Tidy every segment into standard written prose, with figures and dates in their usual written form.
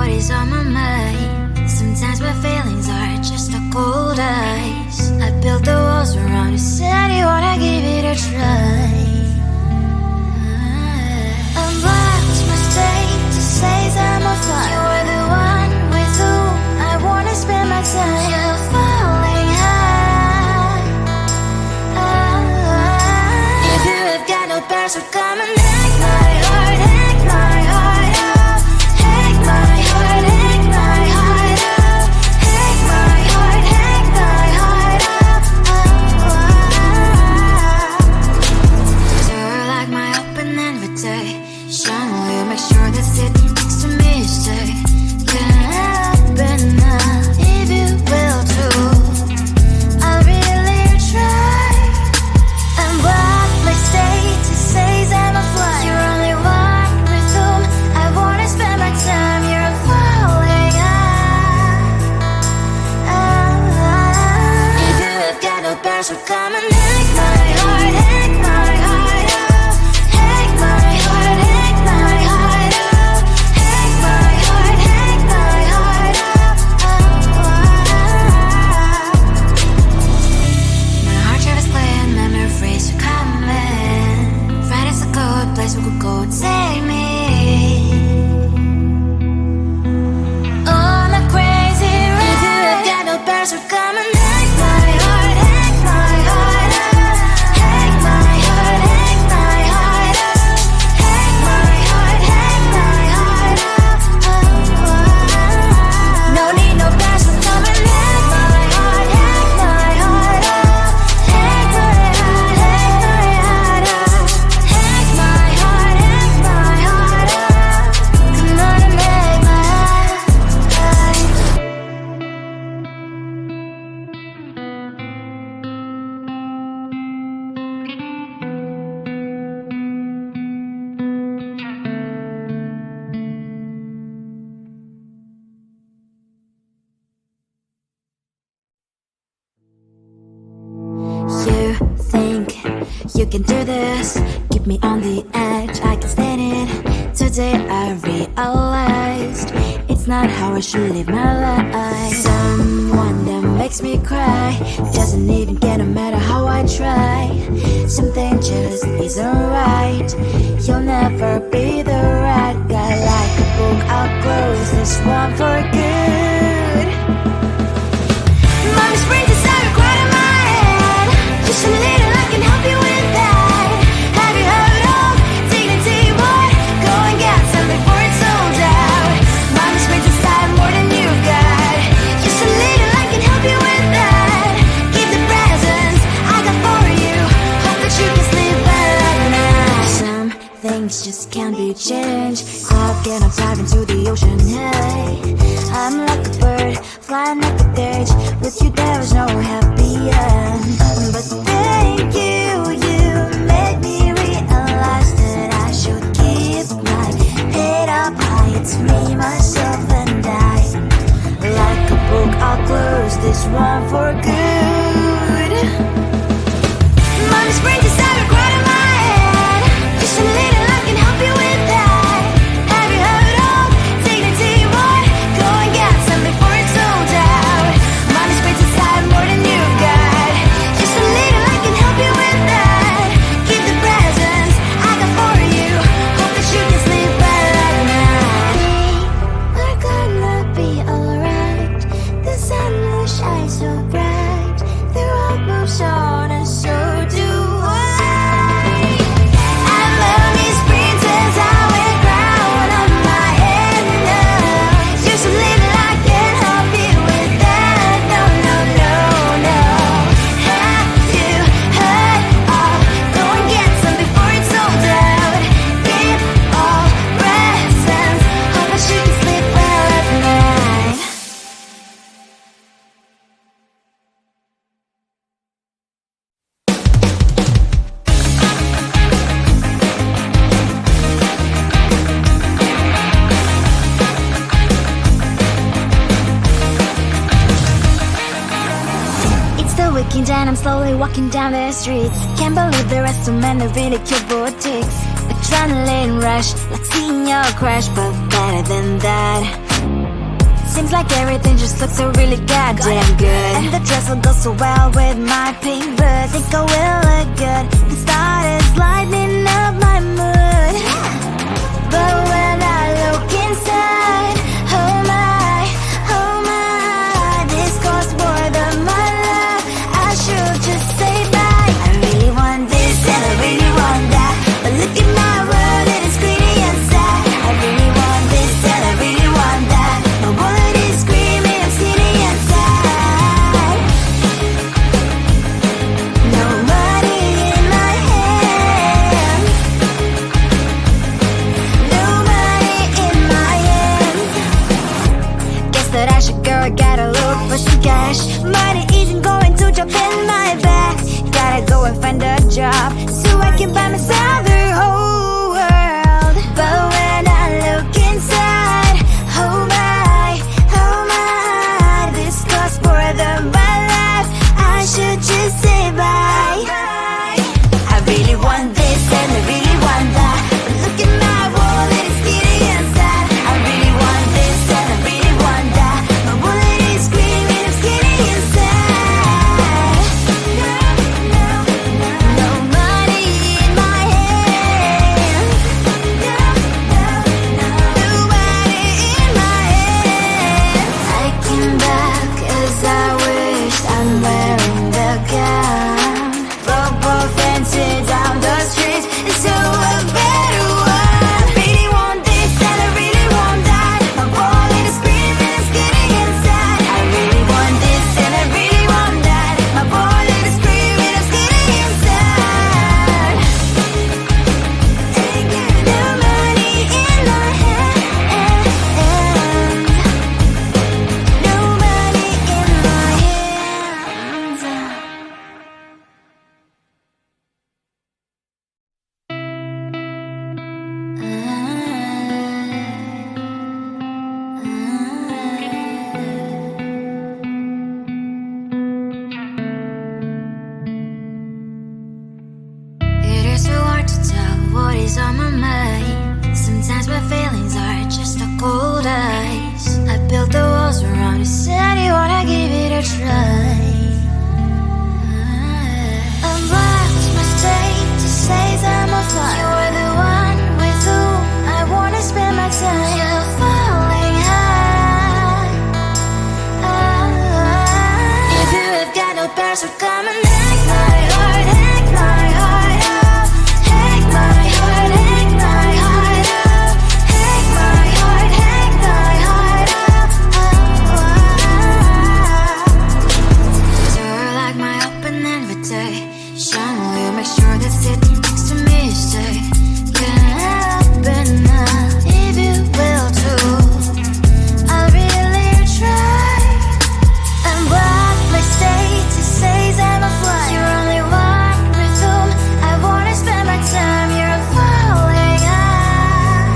what is on my mind. Sometimes my feelings are just a cold ice. I built the walls around you, said you wanna give it a try. I'm lost mistake to say I'm a fly. You were the one with whom I wanna spend my time. You're falling high. If you have got no powers, so come and hack my heart, hack my heart up, hack my heart, hack my heart up, hack my heart, hack my heart up. You're like my open invitation. Will you make sure that sitting next to me you stay? Can happen now if you will too. I'll really try. And what my state to say I'm a fly. You're only one with whom I wanna spend my time. You're falling high. If you have got no powers, so come and hack my heart, hack my heart up, hack my heart, hack my heart up, hack my heart, hack my heart up. My heart travels playing memories are coming. Friday's a good place we could go and take me on a crazy ride. If you have got no powers, so come and hack my heart, hack my heart up, hack my heart, hack my heart up, hack my heart, hack my heart up. No need no powers, so come and hack my heart, hack my heart up, hack my heart, hack my heart up, hack my heart, hack my heart up. Come on and make my heart. You think you can do this, keep me on the edge, I can stand it. Today I realized it's not how I should live my life. Someone that makes me cry doesn't even care no matter how I try. Something just isn't right. You'll never be the right guy. Like a book, I'll close this one for good. Mommy's brains is out right in my head. Just a little, I can help you with that. Have you heard of dignity, boy? Go and get some before it's sold out. Mommy's brains is out more than you've got. Just a little, I can help you with that. Keep the presents I got for you. Hope that you can sleep well at night. Some things just can't be changed. I'll get on dive into the ocean, hey. I'm like a bird, flying like a cage. With you there is no happy end. But thank you, you made me realize that I should keep my head up high. It's me, myself and I. Like a book, I'll close this one for good. Mommy's brains is out right in my head. Just a little, I can help you with that. Have you heard of dignity, boy? Go and get some before it's sold out. Mommy's brains is out more than you've got. Just a little, I can help you with that. Keep the presents I got for you. Hope that you can sleep well at night. We're gonna be alright. The sun will shine so bright. The road moves on and so do I. And mommy's princess, I will crown on my head now. Just a little, I can help you with that. No, no, no, no. Have you heard of? Go and get some before it's sold out. Keep all presents. Hope that you can sleep well at night. It's the weekend and I'm slowly walking down the streets. Can't believe there are so many really cute boutiques. Adrenaline rush, like seeing your crush, but better than that. Seems like everything just looks so really goddamn good. And the dress will go so well with my pink boots. Think I will look good. The start is lighting up my mood. But when I look inside, oh my, this costs more than my love. I should just say bye. I really want this and I really want that, but look at my world, it is pretty inside. I really want this and I really want that. My wallet is screaming, I'm skinny inside. No money in my hand, no money in my hand. Guess that I should go, gotta look for some cash. Money isn't going to jump in my bag. Gotta go and find a job so I can buy myself the whole world. But when I look inside, oh my, this costs more than my life. I should just say bye. I really want this and I really want that, but look at my wallet, it's skinny inside. I really want this and I really want that. My wallet is screaming, I'm skinny inside. No money in my hand, no money in my hand. I came back as I wished, I'm wearing the gown. Football fancy down the streets, it's so a better one. I really want this and I really want that. My wallet is screaming, I'm skinny inside. I really want this and I really want that. My wallet is screaming, I'm skinny inside. No money in my hand, no money in my hands. It is so hard to tell what is on my mind. Sometimes my feelings are just a cold ice. I built the walls around it, said you wanna give it a try. I've lost my state to say I'm a fly. You're the one with whom I wanna spend my time. You're falling high. If you have got no parents, so come and hack my heart, hack my heart up. Hack my heart, hack my heart up. Hack my heart, hack my heart up. So you're like my open invitation. Will you make sure that sitting next to me is safe? Can't open up if you will too. I'll really try. And what my status says I'm a fly. You're only one with whom I wanna spend my time. You're falling high.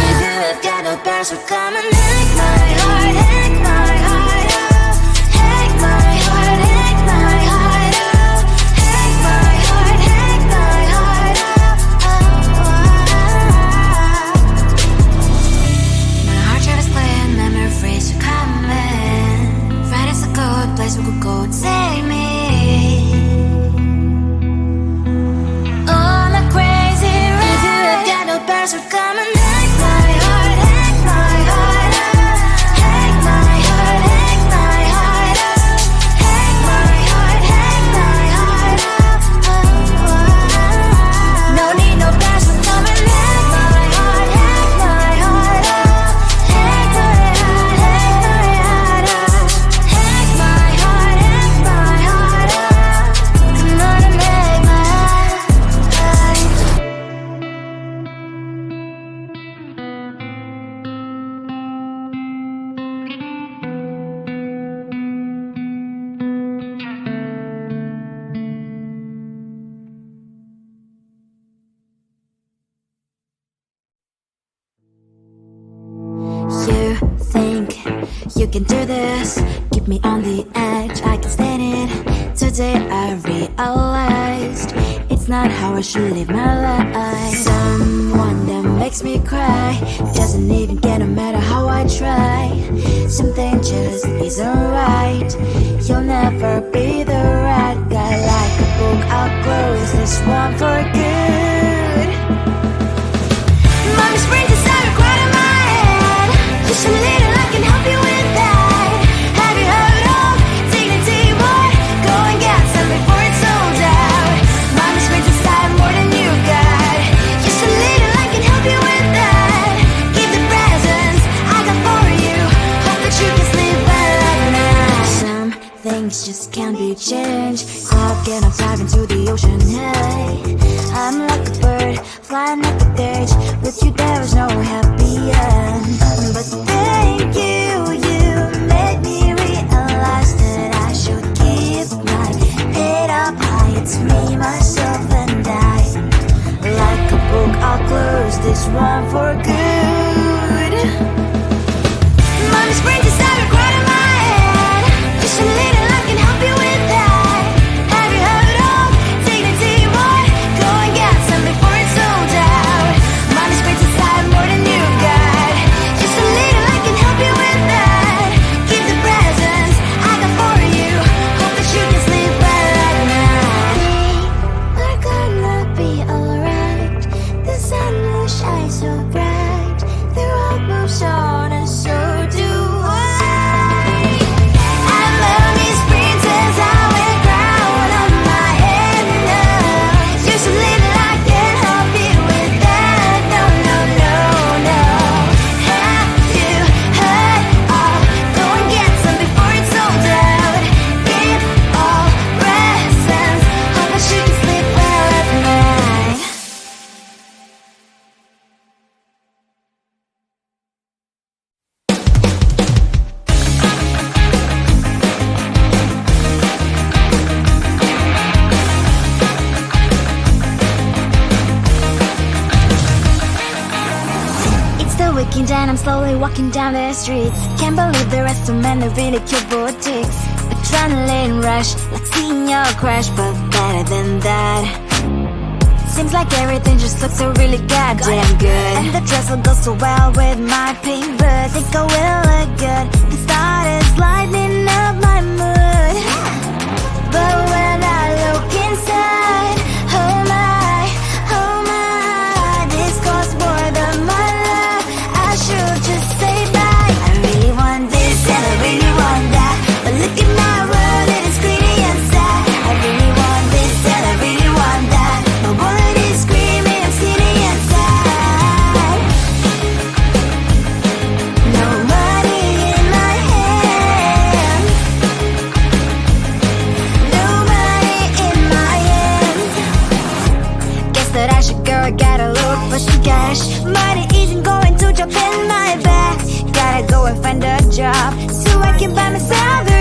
If you have got no parents, so come and hack my heart, hack my heart up. Hack my heart, hack my heart up. Hack my heart, hack my heart up. My heart travels playing memory freeze, you're coming. Right as a good place we could go, take me. On a crazy ride. If you have got no parents, so come and hack my heart, hack my heart up. Hack my heart, hack my heart up. Hack my heart, hack my heart up. No need no parents, so come and hack my heart, hack my heart up. Hack my heart, hack my heart up. Hack my heart, hack my heart up. Come on and make my heart. You think you can do this, keep me on the edge, I can stand it. Today I realized it's not how I should live my life. Someone that makes me cry. Doesn't even get no matter how I try. Something just isn't right. You'll never be the right guy. Like a book, I'll close this one for good. Mommy's brains inside right in my head. Just a little, I can help you with that. Have you heard of dignity, boy? Go and get some before it's sold out. Mommy's brains inside more than you got. Just a little, I can help you with that. Give the presents I got for you. Hope that you can sleep well at night. Some things just can't be changed. How can I dive into the ocean? Hey, I'm like a bird flying up the cage. With you there is no happy end. But thank you, you made me realize that I should keep my head up high. It's me, myself and I. Like a book, I'll close this one for good. Mommy's brains inside right in my head. Just a little, I can help you with that. Have you heard of dignity, boy? Go and get some before it's sold out. Mommy's brains inside more than you got. Just a little, I can help you with that. Keep the presents I got for you. Hope that you can sleep well at night. We're gonna be alright. The sun will shine so bright. The road moves on and so do I. And mommy's princess, I will crown on my head now. Just a little, I can help you with that. No, no, no, no. Have you heard of? Go and get some before it's sold out. Give all presents. Hope that you can sleep well at night. It's the weekend and I'm slowly walking down the street. Can't believe the rest of men are really cute boutiques. Adrenaline rush, like seeing your crush, but better than that. Seems like everything just looks so really goddamn good. And the dress will go so well with my pink boots. Think I will look good. The thought is lightening up my mood. But when I look inside, oh my, this costs more than my love. I should just say bye. I really want this and I really want that, but look at my world, it is greedy and sad. I really want this and I really want that. My wallet is screaming, I'm skinny and sad. No money in my hand. No money in my hand. Guess that I should go, I gotta look for some cash. Money isn't going to drop in my bag. Gotta go and find a job so I can buy myself a